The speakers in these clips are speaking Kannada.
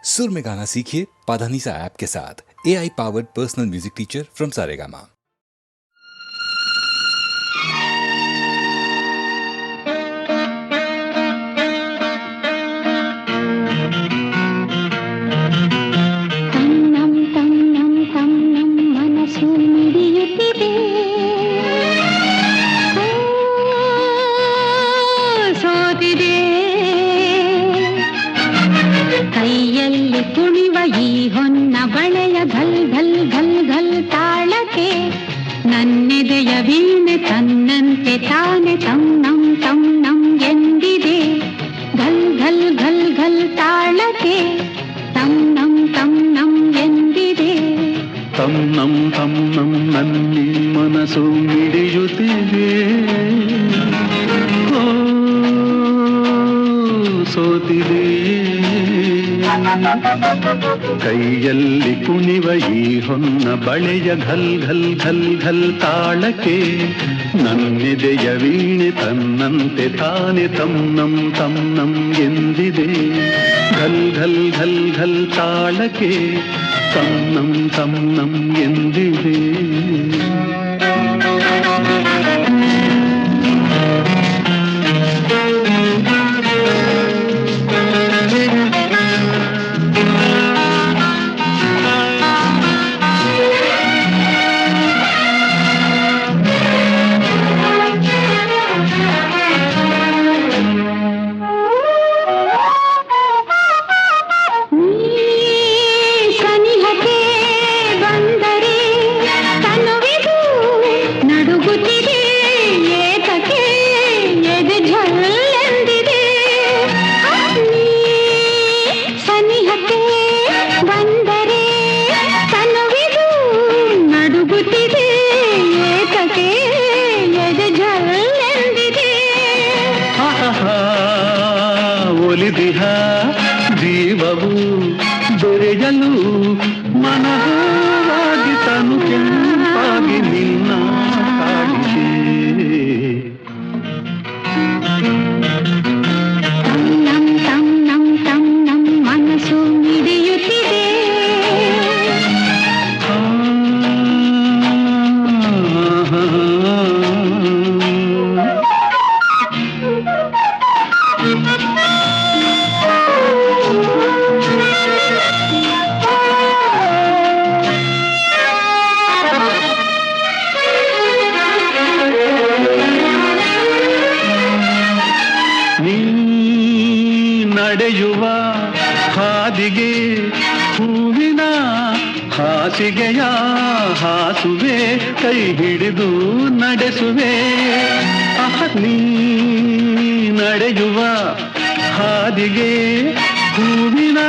सुर में गाना सीखिए पाधानीसा ऐप के साथ। AI powered personal music teacher from Saregama. ಕೈಯಲ್ಲಿ ಕುಣಿವ ಈ ಹೊನ್ನ ಬಳೆಯ ಘಲ್ ಘಲ್ ಘಲ್ ಘಲ್ ತಾಳಕ್ಕೆ ನನ್ನೆದೆಯ ವೀಣೆ ತನ್ನಂತೆ ತಾನೆ ತನ್ನಂ ತನ್ನಂ ಎಂದಿದೆ. ಘಲ್ ಘಲ್ ಘಲ್ ಘಲ್ ತಾಳಕ್ಕೆ ತನ್ನಂ ತನ್ನಂ ಎಂದಿದೆ. ತನ್ನಂ ತನ್ನಂ ನನ್ನಿ ಮನಸ್ಸು ಮಿಡಿಯುತ್ತಿದೆ. ಸೋತಿದೆ ಕೈಯಲ್ಲಿ ಕುಣಿವ ಈ ಹೊನ್ನ ಬಳೆಯ ಘಲ್ ಘಲ್ ಘಲ್ ಘಲ್ ತಾಳಕ್ಕೆ ನನ್ನೆದೆಯ ವೀಣೆ ತನ್ನಂತೆ ತಾನೆ ತನ್ನಂ ತನ್ನಂ ಎಂದಿದೆ. ಘಲ್ ಘಲ್ ಘಲ್ ಘಲ್ ತಾಳಕ್ಕೆ ತನ್ನಂ ತನ್ನಂ ಎಂದಿದೆ. ಒಲಿದಿಹ ಜೀವವು ದೊರೆಯಲು ಮನವಾಗಿ ತನು ಕೆಂಪಾಗಿ ನಿನ್ನ ಕಾಡಿಗೆ. ತನ್ನಂ ತನ್ನಂ ತನ್ನಂ ಮನಸ್ಸು ಮಿಡಿಯುತ್ತಿದೆ. ನಡೆಯುವ ಹಾದಿಗೆ ಹೂವಿನ ಹಾಸಿಗೆಯ ಹಾಸುವೆ ಕೈ ಹಿಡಿದು ನಡೆಸುವೆ. ನೀ ನಡೆಯುವ ಹಾದಿಗೆ ಹೂವಿನ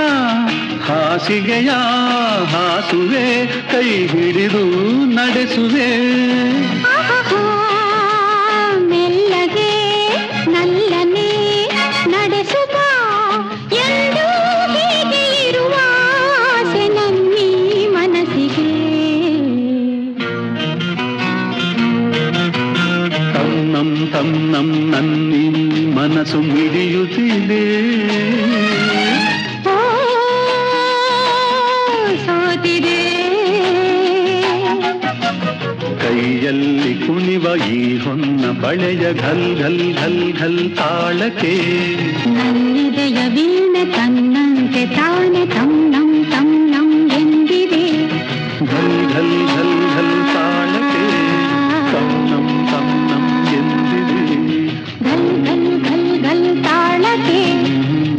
ಹಾಸಿಗೆಯ ಹಾಸುವೆ ಕೈ ಹಿಡಿದು ನಡೆಸುವೆ. ಮೆಲ್ಲಗೆ ನಲ್ಲನೆ ನಡೆಸುವ ಎಂದು ಹೀಗೆ ಇರುವ ಆಸೆ ನನ್ನೀ ಮನಸ್ಸಿಗೆ. ತನ್ನಂ ತನ್ನಂ ನನ್ನಿ ಮನಸ್ಸು ಮಿಡಿಯುತ್ತಿದೆ. ಸೋತಿದೆ ಕೈಯಲ್ಲಿ ಕುಣಿವ ಈ ಹೊನ್ನ ಬಳೆಯ ಘಲ್ ಘಲ್ ಘಲ್ ಘಲ್ ತಾಳಕ್ಕೆ ನನ್ನೆದೆಯ ವೀಣೆ ತನ್ನಂತೆ ತಾನೆ ತನ್ನಂ ತನ್ನಂ ಎಂದಿದೆ. ಘಲ್ ಘಲ್ ಘಲ್ ಘಲ್ ತಾಳಕ್ಕೆ ತನ್ನಂ ತನ್ನಂ ಎಂದಿದೆ. ಘಲ್ ಘಲ್ ಘಲ್ ಘಲ್ ತಾಳಕ್ಕೆ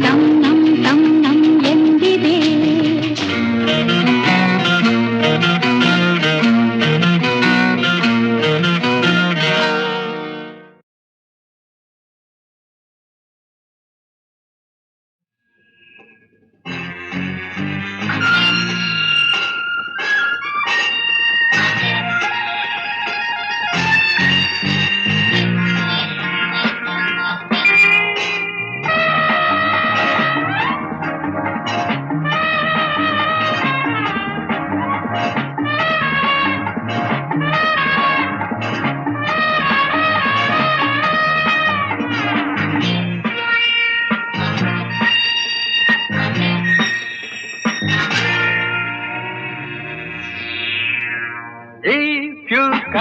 ತನ್ನಂ ತನ್ನಂ ಎಂದಿದೆ.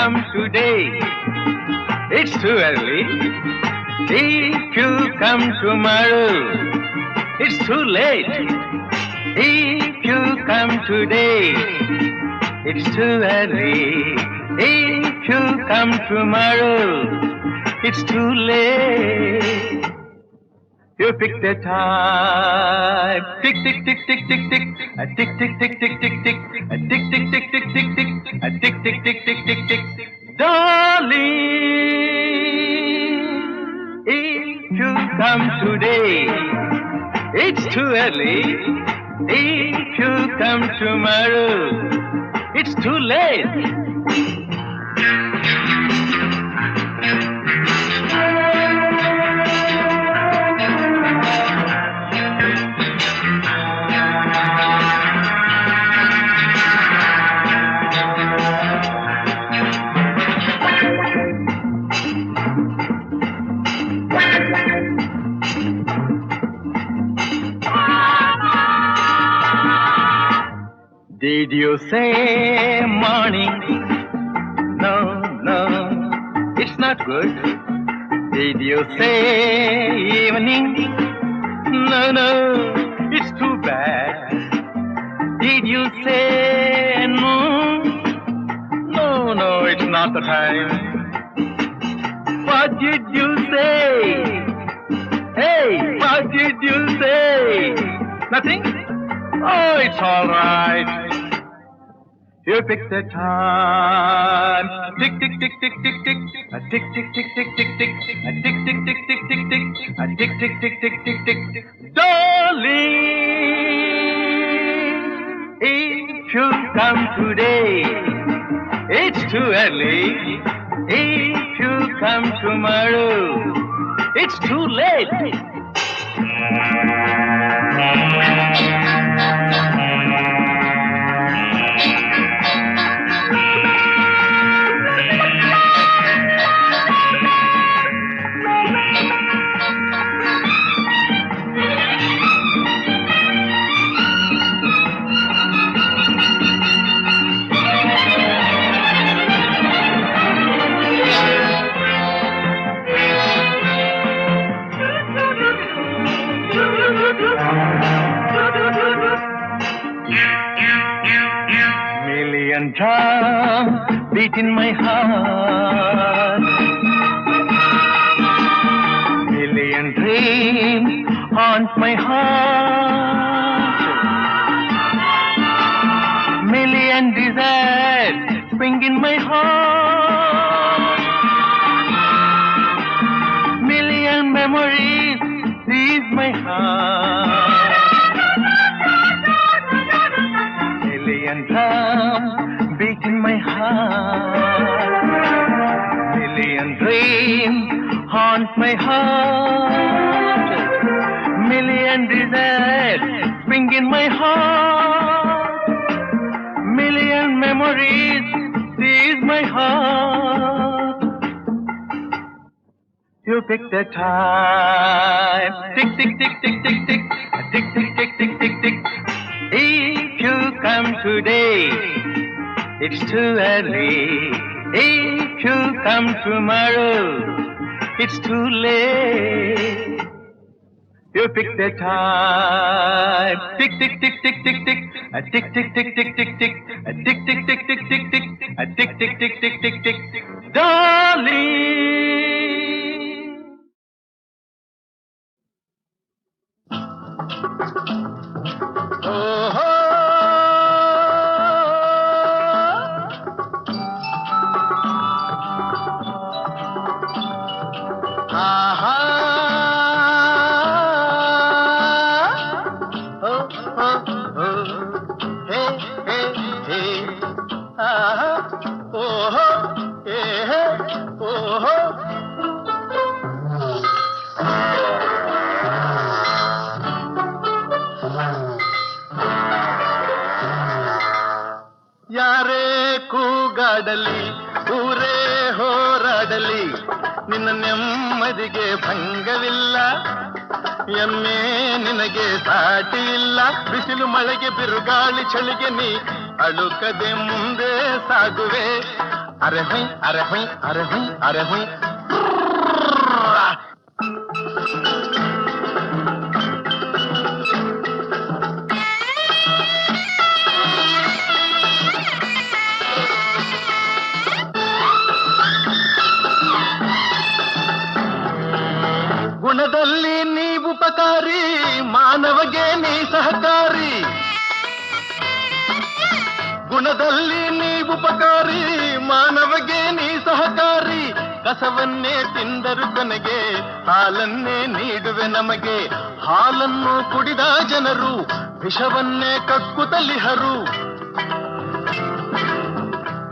come today, it's too early. If you come tomorrow, it's too late. If you come today, it's too early. If you come tomorrow, it's too late. You pick the time. Tick, tick, tick, tick, tick, tick. A tick, tick, tick, tick, tick, tick. A tick, tick, tick, tick, tick, tick. A tick, tick, tick, tick, tick, tick. Darling, if you come today, it's too early. If you come tomorrow, it's too late. Did you say morning? No, no, it's not good. Did you say evening? No, no, it's too bad. Did you say noon? No, no, it's not the time. What did you say? Hey, what did you say? Nothing? Oh, it's all right. You pick the time. Tick, tick, tick, tick, tick, tick. A tick, tick, tick, tick, tick, tick. A tick, tick, tick, tick, tick, tick. A tick, tick, tick, tick, tick, tick. Darling, if you come today, it's too early. If you come tomorrow, it's too late. Million drums beat in my heart. Million dreams haunt my heart. Million desires spring in my heart. Million memories seize my heart. Million drums beat in my heart. Million dreams haunt my heart. Million desires spring in my heart. Million memories seize my heart. You pick the time. Tick, tick, tick, tick, tick, tick. Tick, tick, tick, tick, tick, tick. If you come today, it's too early. If you come tomorrow, it's too late. You pick the time. Tick, tick, tick, tick, tick, tick. A tick, tick, tick, tick, tick, tick. A tick, tick, tick, tick, tick, tick. A tick, tick, tick, tick, tick, tick. Darling. Oh, ಯಾರೇ ಕೂಗಾಡಲಿ ಊರೇ ಹೋರಾಡಲಿ ನಿನ್ನ ನೆಮ್ಮದಿಗೆ ಭಂಗವಿಲ್ಲ. ಎಮ್ಮೆ ನಿನಗೆ ಸಾಟಿ ಇಲ್ಲ. ಬಿಸಿಲು ಮಳೆಗೆ ಬಿರುಗಾಳಿ ಚಳಿಗೆ ನೀ ಅಳುಕದೆ ಮುಂದೆ ಸಾಗುವೆ. ಅರೆ ಹೊಯ್ ಅರೆ ಹೊಯ್ ಅರೆ ಹೊಯ್ ಅರೆ ಹೊಯ್. ಗುಣದಲ್ಲಿ ನೀ ಉಪಕಾರಿ, ಮಾನವಗೆ ನೀ ಸಹಕಾರಿ. ಗುಣದಲ್ಲಿ ನೀ ಉಪಕಾರಿ, ಮಾನವಗೆ ನೀ ಸಹಕಾರಿ. ಕಸವನ್ನೇ ತಿಂದರು ಕೊನೆಗೆ ಹಾಲನ್ನೇ ನೀಡುವೆ ನಮಗೆ. ಹಾಲನ್ನು ಕುಡಿದ ಜನರು ವಿಷವನ್ನೇ ಕಕ್ಕುತ್ತಲಿಹರು.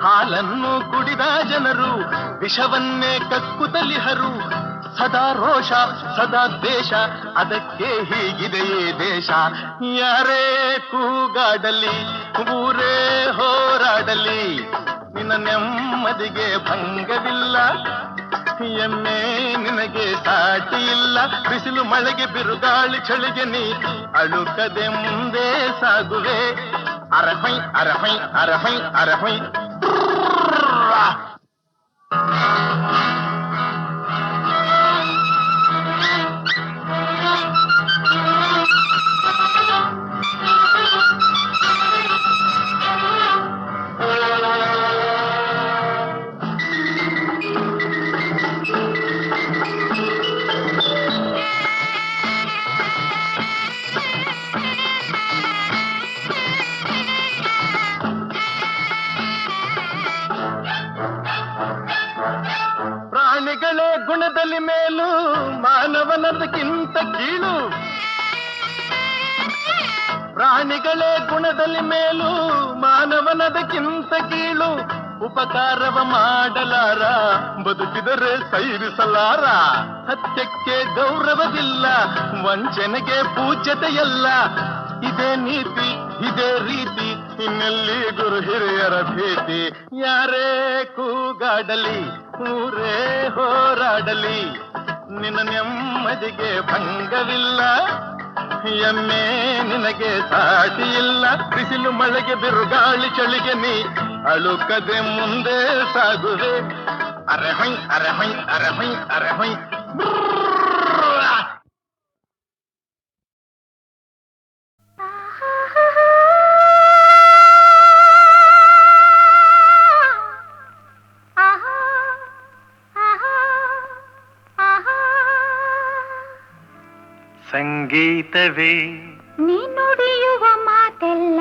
ಹಾಲನ್ನು ಕುಡಿದ ಜನರು ವಿಷವನ್ನೇ ಕಕ್ಕುತ್ತಲಿಹರು. ಸದಾ ರೋಷ ಸದಾ ದ್ವೇಷ, ಅದಕ್ಕೆ ಹೀಗಿದೆಯೇ ದೇಶ. ಯಾರೇ ಕೂಗಾಡಲಿ ಊರೇ ಹೋರಾಡಲಿ, ನಿನ್ನ ನೆಮ್ಮದಿಗೆ ಭಂಗವಿಲ್ಲ. ಎಮ್ಮೆ ನಿನಗೆ ಸಾಟಿ ಇಲ್ಲ. ಬಿಸಿಲು ಮಳೆಗೆ ಬಿರುಗಾಳಿ ಚಳಿಗೆ ನೀ ಅಳುಕದೆ ಮುಂದೆ ಸಾಗುವೆ. ಅರಹೊಯ್ ಅರಹೊಯ್ ಅರಹೊಯ್ ಅರಹೊಯ್. ಪ್ರಾಣಿಗಳೇ ಗುಣದಲ್ಲಿ ಮೇಲು, ಮಾನವನದಕ್ಕಿಂತ ಕೀಳು. ಪ್ರಾಣಿಗಳೇ ಗುಣದಲ್ಲಿ ಮೇಲು, ಮಾನವನದಕ್ಕಿಂತ ಕೀಳು. ಉಪಕಾರವ ಮಾಡಲಾರ, ಬದುಕಿದರೆ ಸೈರಿಸಲಾರ. ಸತ್ಯಕ್ಕೆ ಗೌರವವಿಲ್ಲ, ವಂಚನೆಗೆ ಪೂಜ್ಯತೆಯಲ್ಲ. ಇದೇ ನೀತಿ ಇದೇ ರೀತಿ, ಇನ್ನೆಲ್ಲಿ ಗುರು ಹಿರಿಯರ ಭೇಟಿ. ಯಾರೇ ಕೂಗಾಡಲಿ ಊರೇ ಹೋರಾಡಲಿ, ನಿನ್ನ ನೆಮ್ಮದಿಗೆ ಭಂಗವಿಲ್ಲ. ಎಮ್ಮೆ ನಿನಗೆ ಸಾಟಿ ಇಲ್ಲ. ಬಿಸಿಲು ಮಳೆಗೆ ಬಿರುಗಾಳಿ ಚಳಿಗೆ ನೀ ಅಳುಕದೆ ಮುಂದೆ ಸಾಗುವೆ. ಅರೆಹೊಯ್ ಅರೆಹೊಯ್ ಅರೆಹೊಯ್ ಅರೆಹೊಯ್. ಸಂಗೀತವೇ ನೀ ನುಡಿಯುವ ಮಾತೆಲ್ಲ,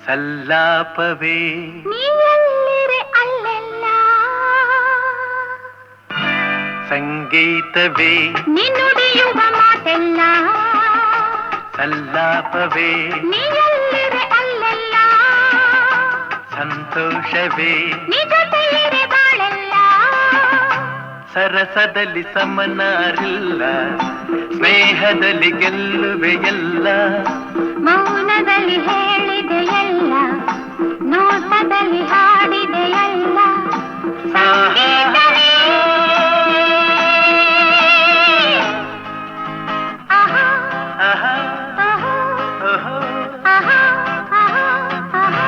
ಸಲ್ಲಾಪವೇ ನೀ ಎಲ್ಲಿರೆ ಅಲ್ಲೆಲ್ಲ. ಸಂಗೀತವೇ ನೀ ನುಡಿಯುವ ಮಾತೆಲ್ಲ, ಸಲ್ಲಾಪವೇ ನೀ ಎಲ್ಲಿರೆ ಅಲ್ಲೆಲ್ಲ. ಸಂತೋಷವೇ ನೀ ಜೊತೆಯಿರೆ ಬಾಳೆಲ್ಲ. ಸರಸದಲ್ಲಿ ಸಮನಾರಿಲ್ಲ, ಸ್ನೇಹದಲ್ಲಿ ಗೆಲ್ಲುವೆ ಎಲ್ಲ. ಮೌನದಲ್ಲಿ ಹೇಳಿದೆಯಲ್ಲ, ನೋಟದಲ್ಲಿ ಹಾಡಿದೆಯಲ್ಲ. ಸಂಗೀತವೇ ಆಹಾ ಆಹಾ ಆಹಾ ಓಹೋ. ಆಹಾ ಆಹಾ ಆಹಾ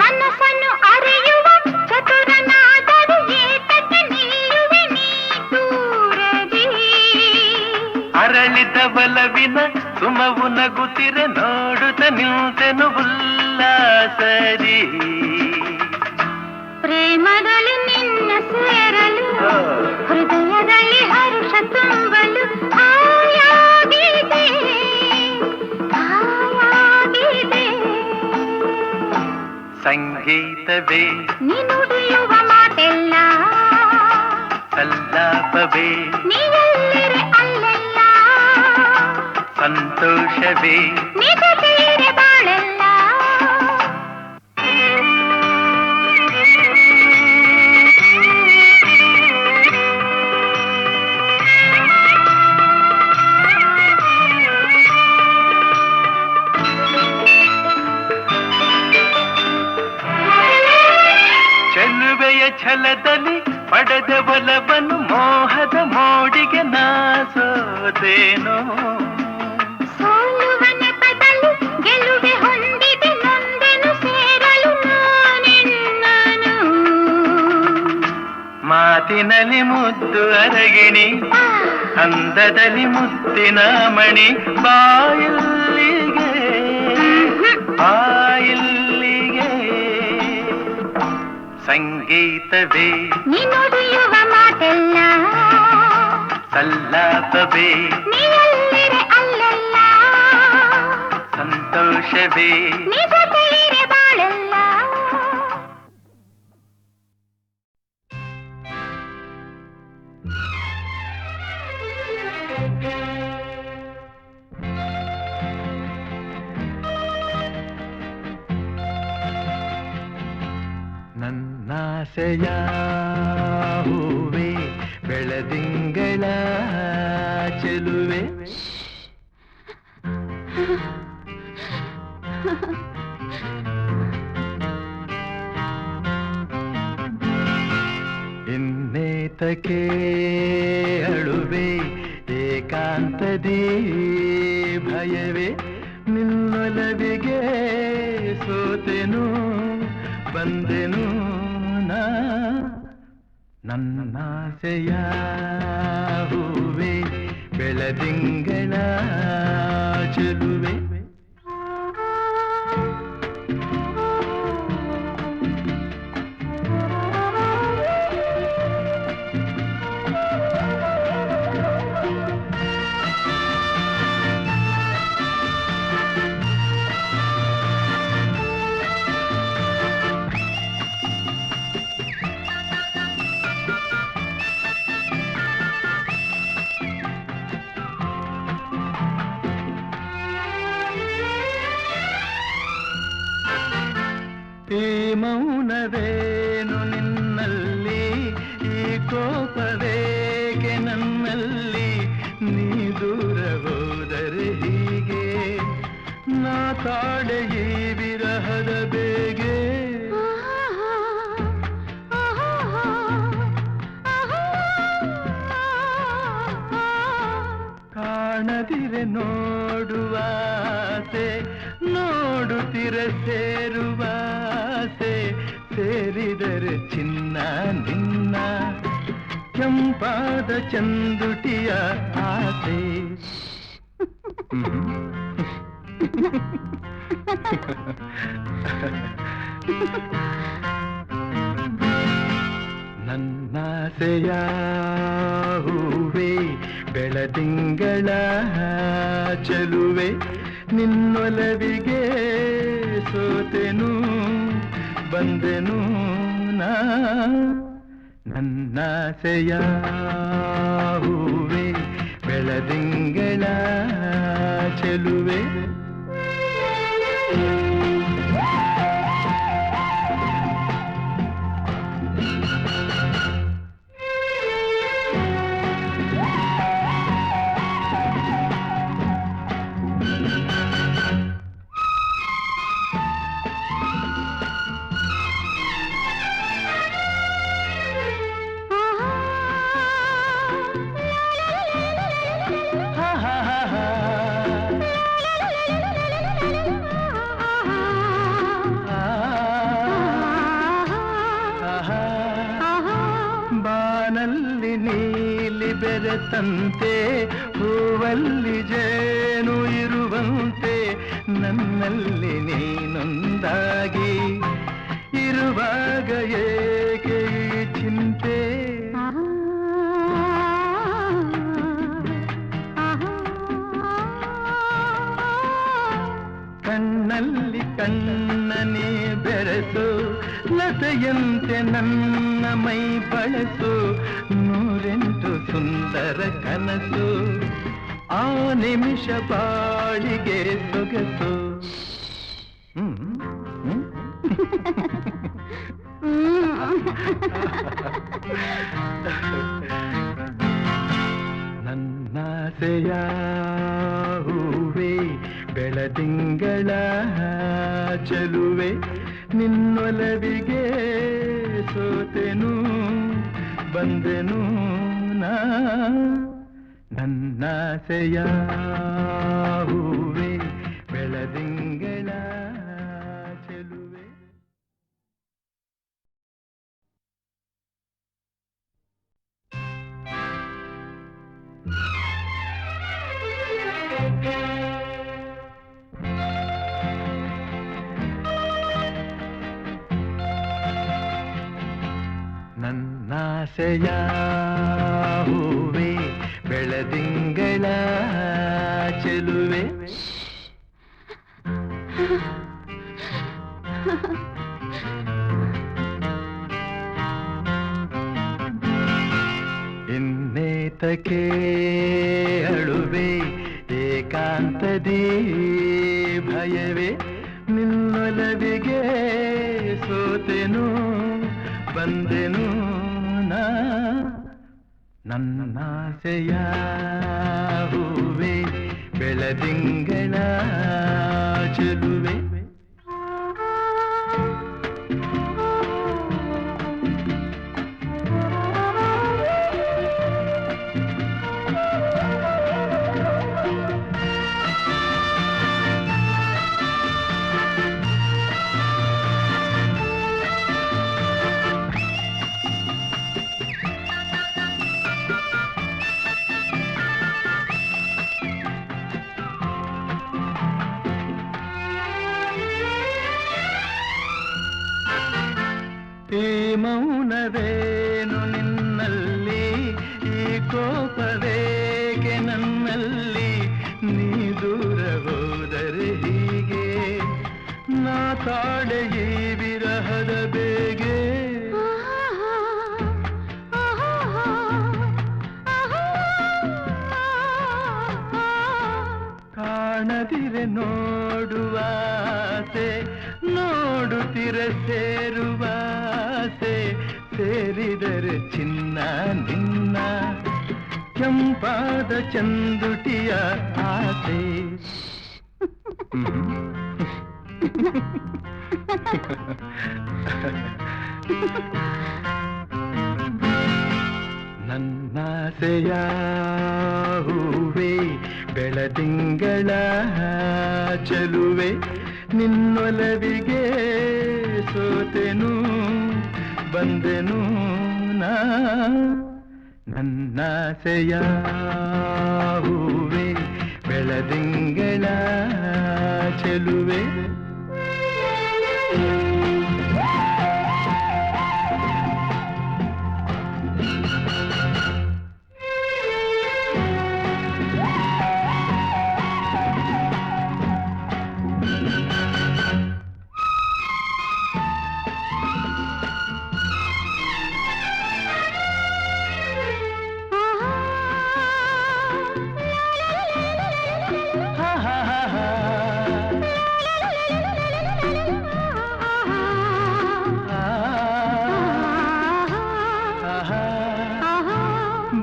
ಮನಸ್ಸನ್ನು ಅರಿಯುವ ಚತುರನಾದರೂ ಏತಕ್ಕೆ ನಿಲ್ಲುವೆ ನೀ ದೂರದಿ. ಅರಳಿದ ಬಲವಿನ ಸುಮವು ನಗುತ್ತಿರೆ ನೋಡುತ್ತ ನಿಂತೆನು ಉಲ್ಲಾಸರಿ. ಪ್ರೇಮದಲ್ಲಿ ನಿನ್ನ ಸೇರಲು, ಹೃದಯದಲ್ಲಿ ಹರ್ಷ ತುಂಬಲು ಆಯಾಗಿದೆ ಆಯಾಗಿದೆ. ಸಂಗೀತವೇ ನೀ ನುಡಿಯುವ ಮಾತೆಲ್ಲ, ಸಲ್ಲಾಪವೇ ನೀ ಎಲ್ಲಿರೆ ಅಲ್ಲೆಲ್ಲ. ಸಂತೋಷವೇ ನೀ ಜೊತೆಯಿರೆ ಬಾಳೆಲ್ಲ. ಛಲದಲ್ಲಿ ಪಡೆದ ಬಲವನ್ನು ಮೋಹದ ಮೋಡಿಗೆ ನಾಸೋದೇನೋ ಸೋಲುವ ನೆಪದಲ್ಲಿ ಗೆಲುವೆ ಹೊಂದಿದೆ ನೊಂದೆನು ಸೇರಲು ನಾನೆನ್ನನು ಮಾತಿನಲ್ಲಿ ಮುದ್ದು ಅರಗಿಣಿ ಅಂದದಲ್ಲಿ ಮುತ್ತಿನ ಮಣಿ ಬಾಯಿಲ್ಲಿಗೆ ಬಾಯಿಲ್ಲಿಗೆ ಸಂಗೀತವೇ ನೀ ನುಡಿಯುವ ಮಾತೆಲ್ಲ ಸಲ್ಲಾಪವೇ ನೀ ಎಲ್ಲಿರೆ ಅಲ್ಲೆಲ್ಲ ಸಂತೋಷವೇ ನೀ ಜೊತೆಯಿರೆ ಬಾಳೆಲ್ಲ ನನ್ನಾಸೆಯ ಹೂವೆ ಬೆಳದಿಂಗಳ ಚೆಲುವೆ ಇನ್ನೇತಕ್ಕೆ ಅಳುವೆ ಏಕಾಂತದಿ ಭಯವೇ ನಿನ್ನೊಲವಿಗೆ ಸೋತೆನು ಬಂದೆನು ನಾ ನನ್ನಾಸೆಯ ಹೂವೆ ಬೆಳದಿಂಗಳ ಚೆಲುವೆ ಈ ಮೌನವೇನು ನಿನ್ನಲ್ಲಿ ಈ ಕೋಪವೇಗೆ ನನ್ನಲ್ಲಿ ನೀ ದೂರ ಹೋದರೆ ಹೀಗೆ ನಾ ತಾಳೆ ಈ ವಿರಹದ ಬೇಗೆ ಕಾಣದಿರೆ ನೋಡುವಾಸೆ ನೋಡುತ್ತಿರ ಸೇರುವಾಸೆ ಸೇರಿದರೆ ಚಿನ್ನ ನಿನ್ನ ಕೆಂಪಾದ ಚಂದುಟಿಯ ಆಸೆ ನನ್ನಾಸೆಯ ಹೂವೆ ಬೆಳದಿಂಗಳ ಚೆಲುವೆ ನಿನ್ನೊಲವಿಗೆ ಸೋತೆನು ಬಂದೆನು ನಾ ನನ್ನಾಸೆಯ ಹೂವೆ ಬೆಳದಿಂಗಳ ಚೆಲುವೆ ಬಾನಲ್ಲಿ ನೀಲಿ ಬೆರೆತಂತೆ ಹೂವಲ್ಲಿ ಜೇನು ಇರುವಂತೆ ನನ್ನಲ್ಲಿ ನೀನೊಂದಾಗಿ ಇರುವಾಗ ಏಕೆ ಈ ಚಿಂತೆ ಕಣ್ಣಲ್ಲಿ ಕಣ್ಣನೇ ಬೆರೆಸು ಲತೆಯಂತೆ ನನ್ನ ಮೈ ಬಳಸು ನೂರೆಂಟು ಸುಂದರ ಕನಸು ಆ ನಿಮಿಷ ಬಾಳಿಗೆ ಸೊಗಸು ನನ್ನಾಸೆಯ ಹೂವೆ ಬೆಳದಿಂಗಳ ಚೆಲುವೆ ನಿನ್ನೊಲವಿಗೆ ಸೋತೆನು ಬಂದೆನು ನಾ ನನ್ನಾಸೆಯ ಹೂವೆ ಬೆಳದಿಂಗಳ ಚೆಲುವೆ. ನನ್ನಾಸೆಯ ಹೂವೆ ಬೆಳದಿಂಗಳ ಚೆಲುವೆ. ಇನ್ನೇತಕ್ಕೆ ಅಳುವೆ ಏಕಾಂತದಿ ಭಯವೇ ನಿನ್ನೊಲವಿಗೆ ಸೋತೆನು ಬಂದೆನು ನಾ ನನ್ನಾಸೆಯ ಹೂವೆ ಬೆಳದಿಂಗಳ ಚೆಲುವೆ. ಈ ಮೌನವೇನು ನಿನ್ನಲ್ಲಿ, ಈ ಕೋಪವೇಗೆ ನನ್ನಲ್ಲಿ, ನೀ ದೂರ ಹೋದರೆ ಹೀಗೆ ನಾ ತಾಳೆ ಈ ವಿರಹದ ಬೇಗೆ. ಕಾಣದಿರೆ ನೋಡುವಾಸೆ, ನೋಡುತ್ತಿರೆ ಸೇರುವಾಸೆ, ಸೇರಿದರೆ ಚಿನ್ನ ನಿನ್ನ ಕೆಂಪಾದ ಚಂದುಟಿಯ ಆಸೆ. ನನ್ನಾಸೆಯ ಹೂವೆ ಬೆಳದಿಂಗಳ ಚೆಲುವೆ ನಿನ್ನೊಲವಿಗೆ ಸೋತೆನು ಬಂದೆನು ನಾ ನನ್ನಾಸೆಯ ಹೂವೆ ಬೆಳದಿಂಗಳ ಚೆಲುವೆ.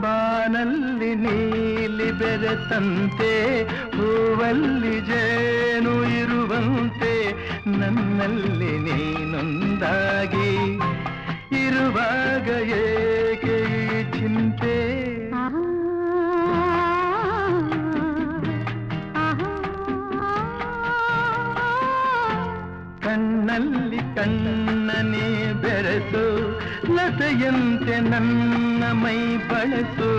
ಬಾನಲ್ಲಿ ನೀಲಿ ಬೆರೆತಂತೆ ಹೂವಲ್ಲಿ ಜೇನು ಇರುವಂತೆ ನನ್ನಲ್ಲಿ ನೀನೊಂದಾಗಿ ಇರುವಾಗ ಏಕೆ ಈ ಚಿಂತೆ. ಕಣ್ಣಲ್ಲಿ ಕಣ್ಣನೇ ಬೆರೆಸು ಲತೆಯಂತೆ ನನ್ನ ಮೈ ಬಳಸು,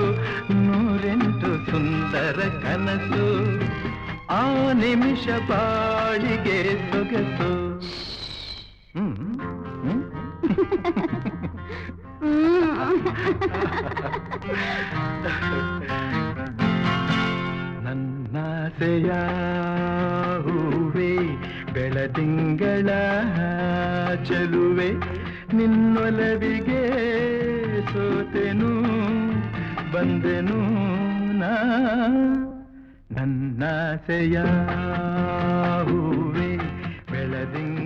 ನೂರೆಂಟು ಸುಂದರ ಕನಸು ಆ ನಿಮಿಷ ಬಾಳಿಗೆ ಸೊಗಸು. ನನ್ನಾಸೆಯ ಹೂವೆ ಬೆಳದಿಂಗಳ ಚೆಲುವೆ ನಿನ್ನೊಲವಿಗೆ ಸೋತೆನು ಬಂದೆನು ನಾ ನನ್ನಾಸೆಯ ಹೂವೆ ಬೆಳದಿಂಗಳ